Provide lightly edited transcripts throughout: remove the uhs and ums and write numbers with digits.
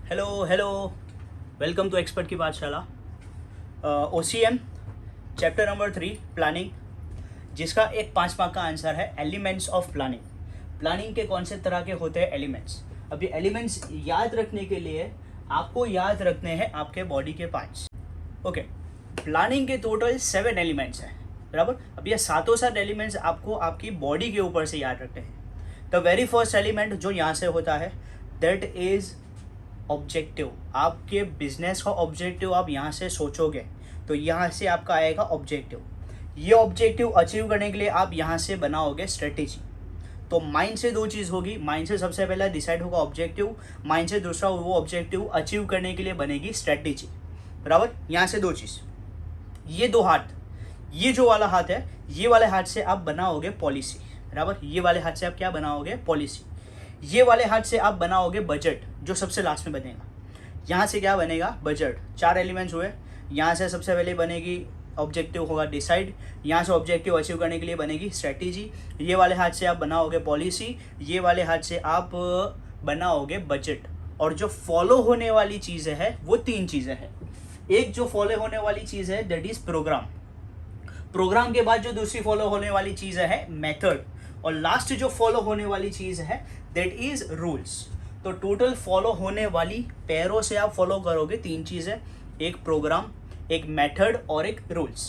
Hello welcome to expert की पाठशाला। OCM chapter number 3 planning, जिसका एक 5 मार्क का आंसर है एलिमेंट्स ऑफ प्लानिंग। प्लानिंग के कौन से तरह के होते हैं एलिमेंट्स। अब ये एलिमेंट्स याद रखने के लिए आपको याद रखने हैं आपके बॉडी के पार्ट्स। ओके, प्लानिंग के टोटल 7 एलिमेंट्स हैं, बराबर। अब ये सातों 7 एलिमेंट्स आपको आपकी बॉडी के ऊपर से याद रखने हैं। द वेरी फर्स्ट एलिमेंट जो यहाँ से होता है दैट इज ऑब्जेक्टिव। आपके बिजनेस का ऑब्जेक्टिव आप यहाँ से सोचोगे तो यहाँ से आपका आएगा ऑब्जेक्टिव। ये ऑब्जेक्टिव अचीव करने के लिए आप यहाँ से बनाओगे स्ट्रेटेजी। तो माइंड से 2 चीज़ होगी। माइंड से सबसे पहला डिसाइड होगा ऑब्जेक्टिव, माइंड से दूसरा वो ऑब्जेक्टिव अचीव करने के लिए बनेगी स्ट्रेटेजी, बराबर। यहाँ से 2 चीज़, ये 2 हाथ, ये जो वाला हाथ है, ये वाले हाथ से आप बनाओगे पॉलिसी, बराबर। ये वाले हाथ से आप क्या बनाओगे? पॉलिसी। ये वाले हाथ से आप बनाओगे बजट, जो सबसे लास्ट में बनेगा। यहाँ से क्या बनेगा? बजट। 4 एलिमेंट्स हुए। यहाँ से सबसे पहले बनेगी ऑब्जेक्टिव होगा डिसाइड, यहाँ से ऑब्जेक्टिव अचीव करने के लिए बनेगी स्ट्रेटेजी, ये वाले हाथ से आप बनाओगे पॉलिसी, ये वाले हाथ से आप बनाओगे बजट। और जो फॉलो होने वाली चीज़ें हैं वो 3 चीज़ें हैं। एक जो फॉलो होने वाली चीज़ है दैट इज प्रोग्राम। प्रोग्राम के बाद जो दूसरी फॉलो होने वाली चीज़ है मेथड, और लास्ट जो फॉलो होने वाली चीज़ है दैट इज रूल्स। तो टोटल फॉलो होने वाली पैरों से आप फॉलो करोगे 3 चीज़ें, एक प्रोग्राम, एक मेथड और एक रूल्स।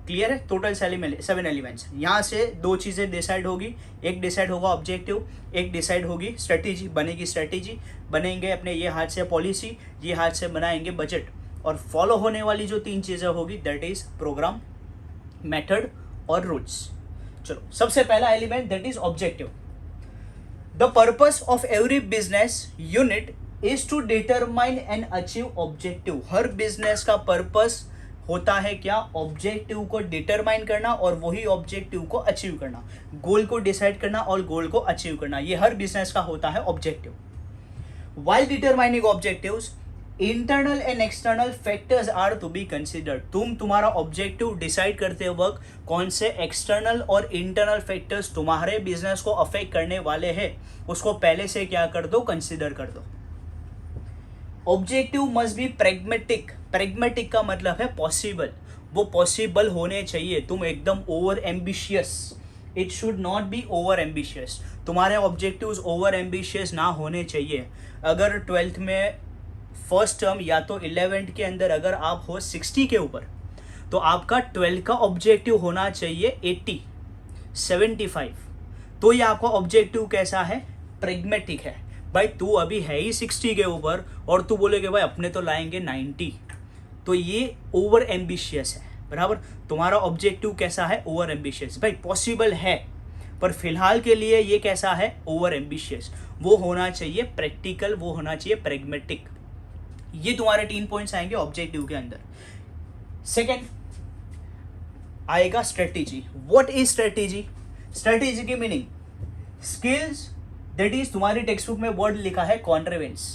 क्लियर है? Total 7 elements. यहाँ से 2 चीज़ें डिसाइड होगी, एक डिसाइड होगा ऑब्जेक्टिव, एक डिसाइड होगी स्ट्रेटेजी, बनेगी स्ट्रेटेजी, बनेंगे अपने ये हाथ से पॉलिसी, ये हाथ से बनाएंगे बजट। और फॉलो होने वाली जो 3 चीज़ें होगी दैट इज प्रोग्राम, मेथड और रूल्स। चलो, सबसे पहला element that is objective. The purpose of every business unit is to determine and achieve objective. हर बिजनेस का पर्पस होता है क्या? ऑब्जेक्टिव को डिटरमाइन करना और वही ऑब्जेक्टिव को अचीव करना, गोल को डिसाइड करना और गोल को अचीव करना। ये हर बिजनेस का होता है objective. While determining objectives, internal and external factors are to be considered. तुम्हारा ऑब्जेक्टिव डिसाइड करते वक्त कौन से एक्सटर्नल और इंटरनल फैक्टर्स तुम्हारे बिजनेस को अफेक्ट करने वाले हैं उसको पहले से क्या कर दो? कंसिडर कर दो। Objective must be pragmatic. Pragmatic का मतलब है पॉसिबल, वो पॉसिबल होने चाहिए। तुम एकदम over ambitious, it should not be over ambitious. तुम्हारे ऑब्जेक्टिव्स ओवर एम्बिशियस ना होने चाहिए। अगर 12th में फर्स्ट टर्म या तो 11th के अंदर अगर आप हो 60 के ऊपर, तो आपका 12 का ऑब्जेक्टिव होना चाहिए 80, 75। तो ये आपका ऑब्जेक्टिव कैसा है? प्रेग्मेटिक है। भाई तू अभी है ही 60 के ऊपर और तू बोलेगे भाई अपने तो लाएंगे 90, तो ये ओवर एम्बिशियस है, बराबर। तुम्हारा ऑब्जेक्टिव कैसा है? Over ambitious. भाई पॉसिबल है पर फिलहाल के लिए ये कैसा है? Over ambitious. वो होना चाहिए प्रैक्टिकल, वो होना चाहिए प्रेग्मेटिक। ये तुम्हारे 3 पॉइंट्स आएंगे ऑब्जेक्टिव के अंदर। सेकेंड आएगा strategy. What is strategy? Strategy की मीनिंग स्किल्स, दैट इज तुम्हारी टेक्स्ट बुक में वर्ड लिखा है contrivance.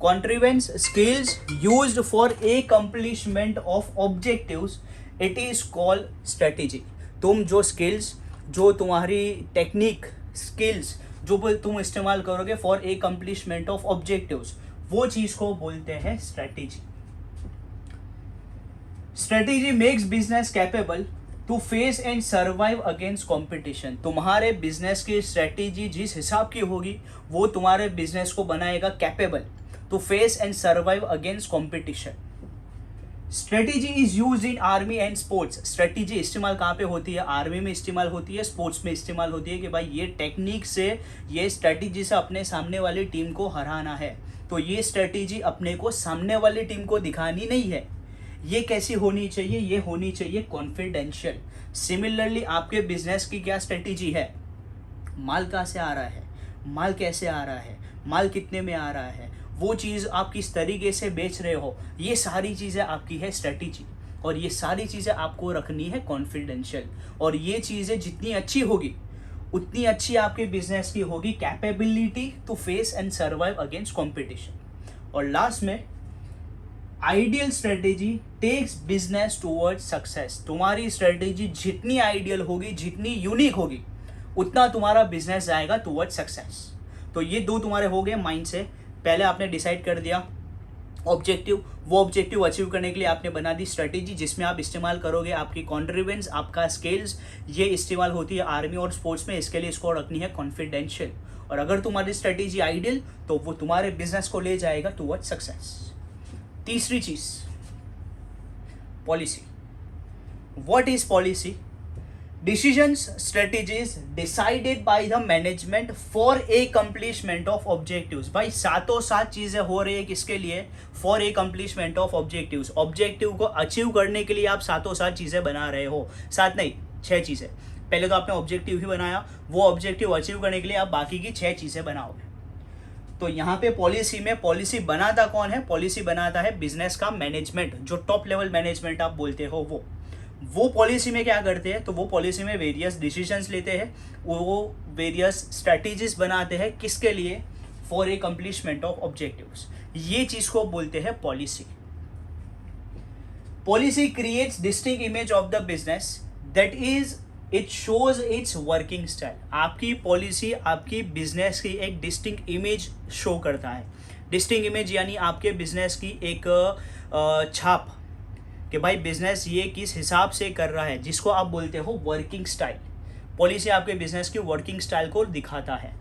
Contrivance skills used for accomplishment of objectives, it is called strategy. तुम जो स्किल्स, जो तुम्हारी टेक्निक स्किल्स जो तुम इस्तेमाल करोगे फॉर अकम्प्लिशमेंट ऑफ ऑब्जेक्टिव्स, वो चीज को बोलते हैं strategy. Strategy makes business capable to face and survive against competition. तुम्हारे बिजनेस की स्ट्रेटेजी जिस हिसाब की होगी वो तुम्हारे बिजनेस को बनाएगा capable to face and survive against competition. Strategy is use in army and sports. Strategy इस्तेमाल कहाँ पे होती है? आर्मी में इस्तेमाल होती है, स्पोर्ट्स में इस्तेमाल होती है कि भाई ये टेक्निक से, ये स्ट्रेटेजी से अपने सामने वाली टीम को हराना है। तो ये स्ट्रेटेजी अपने को सामने वाली टीम को दिखानी नहीं है। ये कैसी होनी चाहिए? ये होनी चाहिए कॉन्फिडेंशियल। सिमिलरली आपके बिजनेस की क्या स्ट्रेटेजी है? माल कहाँ से आ रहा है, माल कैसे आ रहा है, माल कितने में आ रहा है, वो चीज़ आप किस तरीके से बेच रहे हो, ये सारी चीज़ें आपकी है स्ट्रेटेजी। और ये सारी चीज़ें आपको रखनी है कॉन्फिडेंशियल। और ये चीज़ें जितनी अच्छी होगी उतनी अच्छी आपके बिजनेस की होगी capability to face and survive against competition. और लास्ट में ideal strategy takes business towards success. तुम्हारी स्ट्रेटेजी जितनी आइडियल होगी, जितनी यूनिक होगी, उतना तुम्हारा बिजनेस जाएगा टुवर्ड्स सक्सेस। तो ये 2 तुम्हारे हो गए माइंड से। पहले आपने डिसाइड कर दिया ऑब्जेक्टिव, वो ऑब्जेक्टिव अचीव करने के लिए आपने बना दी स्ट्रेटेजी जिसमें आप इस्तेमाल करोगे आपकी कॉन्ट्रीब्यूएंस, आपका स्किल्स, ये इस्तेमाल होती है आर्मी और स्पोर्ट्स में, इसके लिए इसको रखनी है कॉन्फिडेंशियल। और अगर तुम्हारी स्ट्रेटेजी आइडियल तो वो तुम्हारे बिजनेस को ले जाएगा टुवर्ड सक्सेस। तीसरी चीज, policy. What is policy? Decisions, strategies decided by the management for accomplishment of objectives। भाई सातों सात चीजें हो रही है किसके लिए? For accomplishment of objectives। Objective को अचीव करने के लिए आप सातों सात चीजें बना रहे हो। सात नहीं, 6 चीजें। पहले तो आपने ऑब्जेक्टिव ही बनाया, वो ऑब्जेक्टिव अचीव करने के लिए आप बाकी की 6 चीजें बनाओगे। तो यहाँ पे पॉलिसी में पॉलिसी बनाता कौन है? पॉलिसी बनाता है बिजनेस का मैनेजमेंट, जो टॉप लेवल मैनेजमेंट आप बोलते हो वो पॉलिसी में क्या करते हैं? तो वो पॉलिसी में वेरियस डिसीजंस लेते हैं, वो वेरियस स्ट्रैटेजीज बनाते हैं किसके लिए? For accomplishment of objectives. ये चीज को बोलते हैं policy. Policy creates distinct image of the business, that is it shows its working style. आपकी पॉलिसी आपकी बिजनेस की एक डिस्टिंक्ट इमेज शो करता है। डिस्टिंक्ट इमेज यानी आपके बिजनेस की एक छाप कि भाई बिजनेस ये किस हिसाब से कर रहा है, जिसको आप बोलते हो वर्किंग स्टाइल। पॉलिसी आपके बिजनेस की वर्किंग स्टाइल को दिखाता है।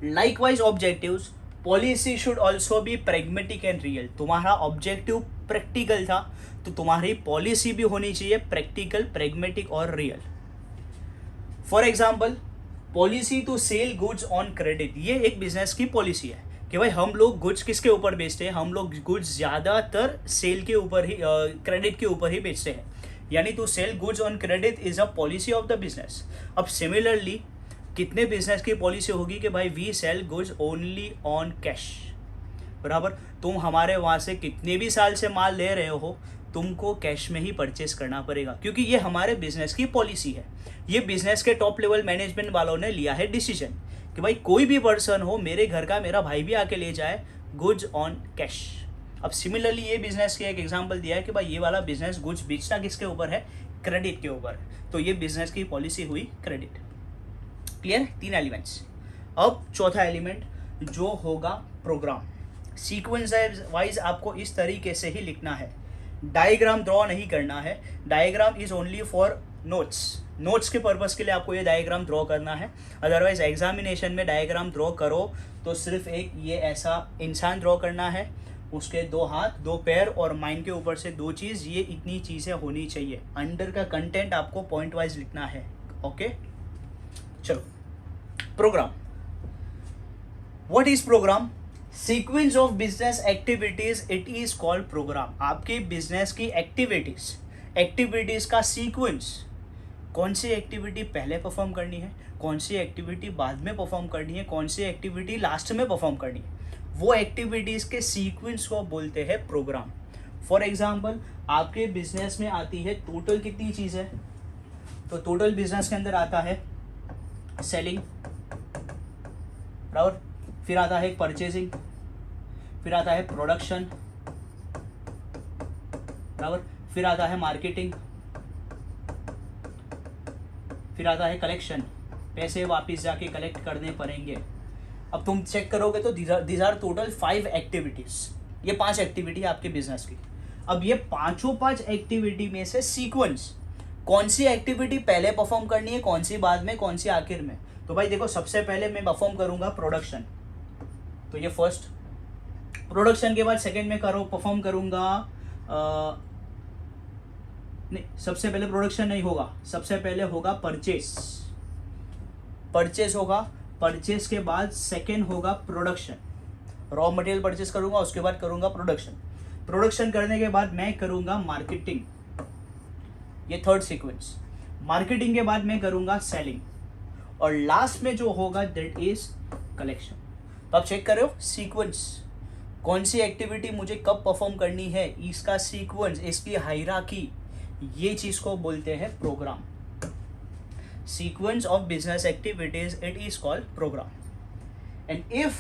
Likewise objectives, policy should also be pragmatic and real. तुम्हारा ऑब्जेक्टिव प्रैक्टिकल था तो तुम्हारी पॉलिसी भी होनी चाहिए प्रैक्टिकल, प्रैग्मेटिक और real. For example, policy to sell goods on credit, ये एक बिजनेस की पॉलिसी है कि भाई हम लोग गुड्स किसके ऊपर बेचते हैं? हम लोग गुड्स ज़्यादातर सेल के ऊपर ही, क्रेडिट के ऊपर ही बेचते हैं। यानी to sell goods on credit is a policy of the business. अब सिमिलरली कितने बिजनेस की पॉलिसी होगी कि भाई we sell goods only on cash, बराबर। तुम हमारे वहाँ से कितने भी साल से माल ले रहे हो, तुमको कैश में ही परचेस करना पड़ेगा, क्योंकि ये हमारे बिजनेस की पॉलिसी है। ये बिजनेस के टॉप लेवल मैनेजमेंट वालों ने लिया है डिसीजन कि भाई कोई भी पर्सन हो, मेरे घर का मेरा भाई भी आके ले जाए गुड्स ऑन कैश। अब सिमिलरली ये बिजनेस के एक एग्जांपल दिया है कि भाई ये वाला बिजनेस गुड्स बेचना किसके ऊपर है? क्रेडिट के ऊपर। तो ये बिजनेस की पॉलिसी हुई क्रेडिट। क्लियर? 3 एलिमेंट्स। अब चौथा एलिमेंट जो होगा प्रोग्राम। सीक्वेंस वाइज आपको इस तरीके से ही लिखना है, डायग्राम ड्रॉ नहीं करना है। Diagram is only for notes के पर्पस के लिए आपको ये डायग्राम ड्रॉ करना है। अदरवाइज एग्जामिनेशन में डायग्राम ड्रॉ करो तो सिर्फ एक ये ऐसा इंसान ड्रॉ करना है, उसके 2 हाथ 2 पैर और माइंड के ऊपर से 2 चीज़, ये इतनी चीज़ें होनी चाहिए। अंडर का कंटेंट आपको पॉइंट वाइज लिखना है। ओके, चलो program. What is program? Sequence of business activities, it is called program. आपके बिजनेस की एक्टिविटीज का सीक्वेंस, कौन सी एक्टिविटी पहले परफॉर्म करनी है, कौन सी एक्टिविटी बाद में परफॉर्म करनी है, कौन सी एक्टिविटी लास्ट में परफॉर्म करनी है, वो एक्टिविटीज़ के सीक्वेंस को बोलते हैं प्रोग्राम। फॉर एग्जांपल, आपके बिजनेस में आती है टोटल कितनी चीज़ है? तो टोटल बिजनेस के अंदर आता है सेलिंग, बराबर, फिर आता है परचेजिंग, फिर आता है प्रोडक्शन, बराबर, फिर आता है मार्केटिंग, फिर आता है कलेक्शन, पैसे वापस जाके कलेक्ट करने पड़ेंगे। अब तुम चेक करोगे तो दीज आर टोटल 5 एक्टिविटीज। ये 5 एक्टिविटी है आपके बिजनेस की। अब ये 5 एक्टिविटी में से सीक्वेंस, कौन सी एक्टिविटी पहले परफॉर्म करनी है, कौन सी बाद में, कौन सी आखिर में। तो भाई देखो, सबसे पहले मैं परफॉर्म करूंगा प्रोडक्शन, तो ये फर्स्ट। प्रोडक्शन के बाद सेकेंड में परफॉर्म करूंगा नहीं, सबसे पहले प्रोडक्शन नहीं होगा, सबसे पहले होगा परचेस होगा। परचेस के बाद सेकेंड होगा प्रोडक्शन, रॉ मटेरियल परचेस करूंगा, उसके बाद करूंगा प्रोडक्शन करने के बाद मैं करूंगा मार्केटिंग, ये थर्ड सीक्वेंस। मार्केटिंग के बाद मैं करूंगा सेलिंग, और लास्ट में जो होगा दैट इज कलेक्शन। तो आप चेक कर रहे हो सीक्वेंस, कौन सी एक्टिविटी मुझे कब परफॉर्म करनी है, इसका सीक्वेंस, इसकी हायरार्की, ये चीज को बोलते हैं program. Sequence of business activities, it is called program. And if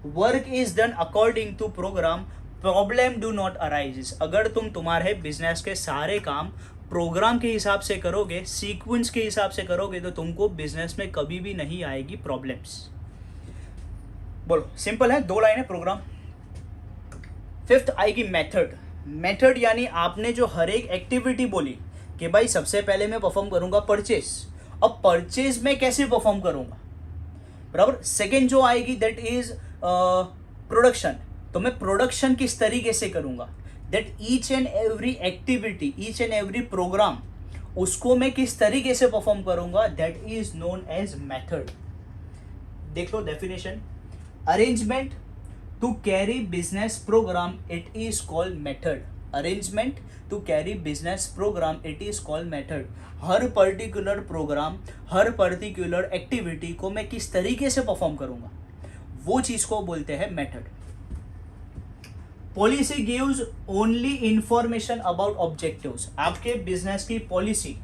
work is done according to program, problem do not arises. अगर तुम तुम्हारे बिजनेस के सारे काम प्रोग्राम के हिसाब से करोगे, सीक्वेंस के हिसाब से करोगे, तो तुमको बिजनेस में कभी भी नहीं आएगी प्रॉब्लम्स। बोलो, सिंपल है, 2 लाइन है प्रोग्राम। फिफ्थ आएगी मेथड। मेथड यानी आपने जो हर एक एक्टिविटी बोली कि भाई सबसे पहले मैं परफॉर्म करूंगा परचेज, अब परचेज में कैसे परफॉर्म करूंगा, बराबर। सेकेंड जो आएगी दैट इज प्रोडक्शन, तो मैं प्रोडक्शन किस तरीके से करूंगा, that each and every activity, each and every program, उसको मैं किस तरीके से परफॉर्म करूंगा, that is known as method. देख लो definition, arrangement to carry business program it is called method. Arrangement to carry business program it is called method. हर particular program, हर पर्टिकुलर एक्टिविटी को मैं किस तरीके से परफॉर्म करूंगा, वो चीज को बोलते हैं method. Policy gives only information about objectives. आपके बिजनेस की पॉलिसी,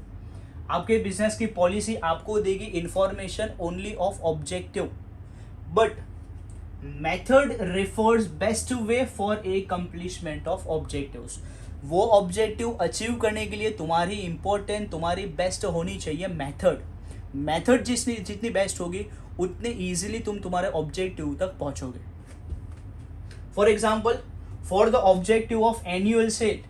आपके बिजनेस की पॉलिसी आपको देगी information only of objective, but method refers best way for accomplishment of objectives. वो ऑब्जेक्टिव अचीव करने के लिए तुम्हारी इंपॉर्टेंट, तुम्हारी बेस्ट होनी चाहिए मेथड। मेथड जितनी बेस्ट होगी उतने इजीली तुम तुम्हारे ऑब्जेक्टिव तक पहुंचोगे। For example, for the objective of annual sale,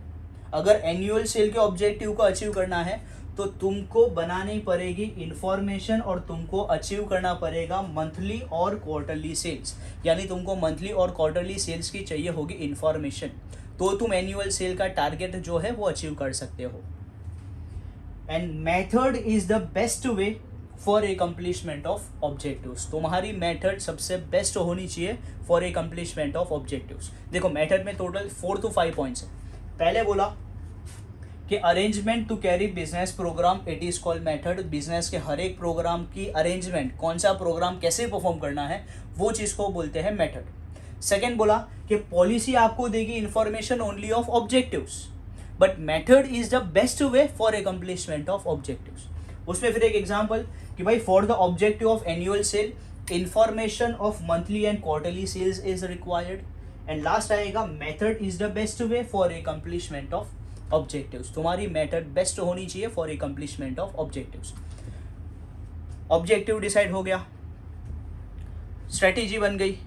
अगर एनुअल सेल के ऑब्जेक्टिव को अचीव करना है तो तुमको बनानी पड़ेगी इंफॉर्मेशन और तुमको अचीव करना पड़ेगा मंथली और क्वार्टरली सेल्स, यानी तुमको मंथली और क्वार्टरली सेल्स की चाहिए होगी इंफॉर्मेशन, तो तुम एनुअल सेल का टारगेट जो है वो अचीव कर सकते हो। And method is the best way for accomplishment of objectives. तुम्हारी मेथड सबसे बेस्ट होनी चाहिए for accomplishment of objectives. देखो मेथड में टोटल 4 to 5 पॉइंट्स है। पहले बोला कि arrangement to carry business program it is called method. Business के हर एक प्रोग्राम की अरेंजमेंट, कौन सा प्रोग्राम कैसे परफॉर्म करना है, वो चीज को बोलते हैं मेथड। सेकेंड बोला कि पॉलिसी आपको देगी information only of objectives, but method is the best way for accomplishment of objectives. उसमें फिर एक एग्जाम्पल कि भाई for the objective of annual sale information of monthly and quarterly sales is required. And last आएगा method is the best way for accomplishment of objectives. तुम्हारी method best होनी चाहिए for accomplishment of objectives. Objective decide हो गया, strategy बन गई,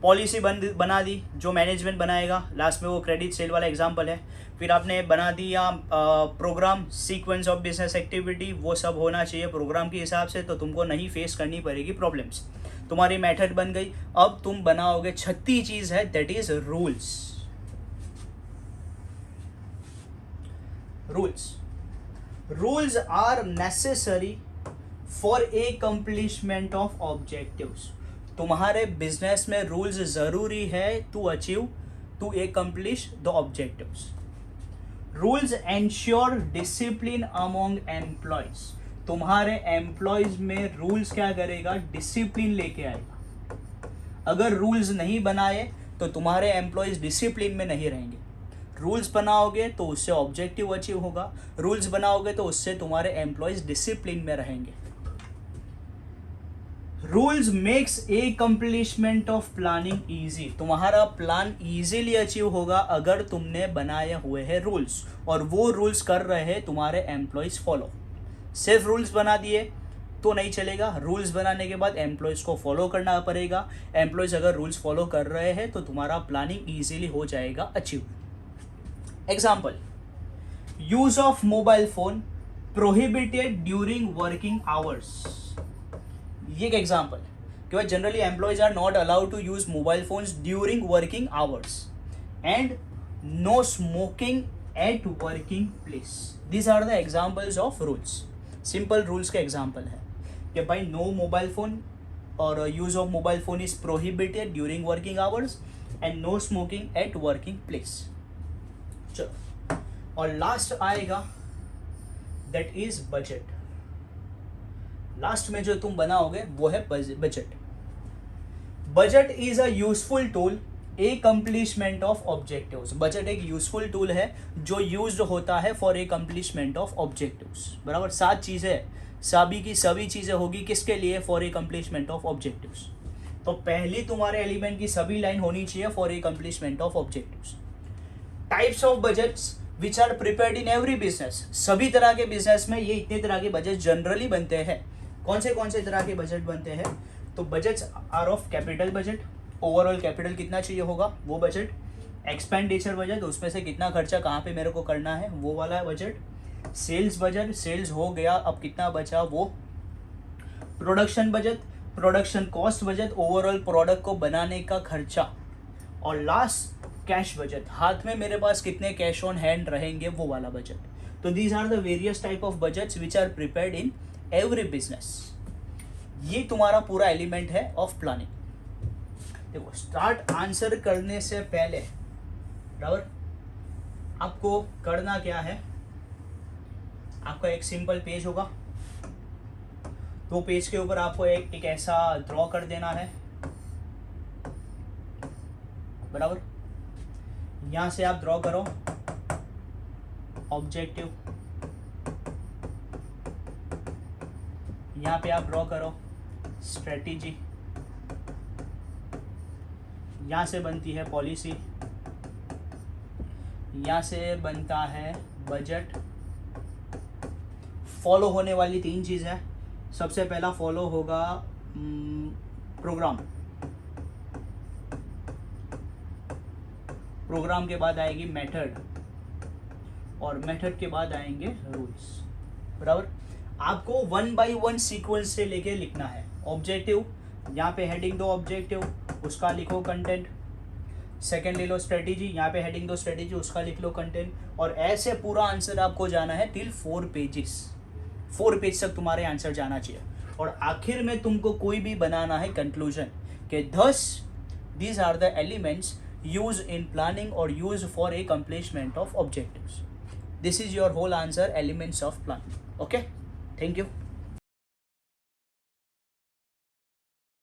policy बना दी जो मैनेजमेंट बनाएगा, लास्ट में वो क्रेडिट सेल वाला एग्जांपल है। फिर आपने बना दिया program, sequence of business activity, वो सब होना चाहिए प्रोग्राम के हिसाब से, तो तुमको नहीं फेस करनी पड़ेगी प्रॉब्लम्स। तुम्हारी मेथड बन गई। अब तुम बनाओगे छठी चीज है that is rules. Rules are necessary for accomplishment of objectives. तुम्हारे बिजनेस में रूल्स जरूरी है to achieve, to accomplish the objectives. Rules ensure discipline among employees. तुम्हारे एम्प्लॉयज में रूल्स क्या करेगा, डिसिप्लिन लेके आएगा। अगर रूल्स नहीं बनाए तो तुम्हारे एम्प्लॉयज डिसिप्लिन में नहीं रहेंगे। रूल्स बनाओगे तो उससे ऑब्जेक्टिव अचीव होगा, रूल्स बनाओगे तो उससे तुम्हारे एम्प्लॉयज डिसिप्लिन में रहेंगे। Rules makes accomplishment of planning easy. तुम्हारा प्लान इजीली अचीव होगा अगर तुमने बनाए हुए हैं रूल्स, और वो रूल्स कर रहे हैं तुम्हारे एम्प्लॉयज फॉलो। सिर्फ रूल्स बना दिए तो नहीं चलेगा, रूल्स बनाने के बाद एम्प्लॉयज को फॉलो करना पड़ेगा। एम्प्लॉयज अगर रूल्स फॉलो कर रहे हैं तो तुम्हारा प्लानिंग इजीली हो जाएगा achieve. Example, use of mobile phone prohibited during working hours. ये एक एग्जाम्पल कि भाई generally employees are not allowed to use mobile phones during working hours, and no smoking at working place. These are the examples of rules. Simple rules के example है कि भाई no mobile phone और use of mobile phone is prohibited during working hours and no smoking at working place. चलो, और last आएगा that is budget. Last में जो तुम बनाओगे वो है budget. Budget is a useful tool accomplishment of objectives. Budget एक यूजफुल टूल है जो यूज्ड होता है for accomplishment of objectives. बराबर, 7 चीजें, सभी चीजें होगी किसके लिए, for accomplishment of objectives. तो पहली तुम्हारे एलिमेंट की सभी लाइन होनी चाहिए for accomplishment of objectives. Types of budgets which are prepared in every business. सभी तरह के बिजनेस में ये इतने तरह के बजट जनरली बनते हैं। कौन से तरह के बजट बनते हैं, तो budgets are of capital budget, overall capital कितना चाहिए होगा वो बजट, एक्सपेंडिचर बजट, उसमें से कितना खर्चा कहाँ पे मेरे को करना है वो वाला बजट। सेल्स बजट, सेल्स हो गया अब कितना बचा वो। Production budget, production cost budget, overall product को बनाने का खर्चा। और लास्ट कैश बजट, हाथ में मेरे पास कितने कैश ऑन हैंड रहेंगे वो वाला बजट। तो these are the various type of budgets which are prepared in every business. ये तुम्हारा पूरा एलिमेंट है ऑफ प्लानिंग। देखो स्टार्ट आंसर करने से पहले बराबर आपको करना क्या है, आपका एक सिंपल पेज होगा, दो पेज के ऊपर आपको एक ऐसा ड्रॉ कर देना है बराबर। यहां से आप ड्रॉ करो ऑब्जेक्टिव, यहां पे आप ड्रॉ करो स्ट्रेटेजी, यहां से बनती है पॉलिसी, यहां से बनता है बजट। फॉलो होने वाली तीन चीज़ है। सबसे पहला फॉलो होगा प्रोग्राम, प्रोग्राम के बाद आएगी मेथड, और मेथड के बाद आएंगे रूल्स बराबर। आपको 1 बाय 1 सीक्वेंस से लेके लिखना है। ऑब्जेक्टिव, यहाँ पे हेडिंग दो ऑब्जेक्टिव, उसका लिखो कंटेंट। सेकेंड ले लो स्ट्रेटेजी, यहाँ पे हेडिंग दो स्ट्रेटेजी, उसका लिख लो कंटेंट। और ऐसे पूरा आंसर आपको जाना है टिल 4 पेजेस, 4 पेज तक तुम्हारे आंसर जाना चाहिए। और आखिर में तुमको कोई भी बनाना है कंक्लूजन कि thus these are the elements used in planning or used for a accomplishment of objectives. This is your whole answer, elements of planning. Okay, thank you.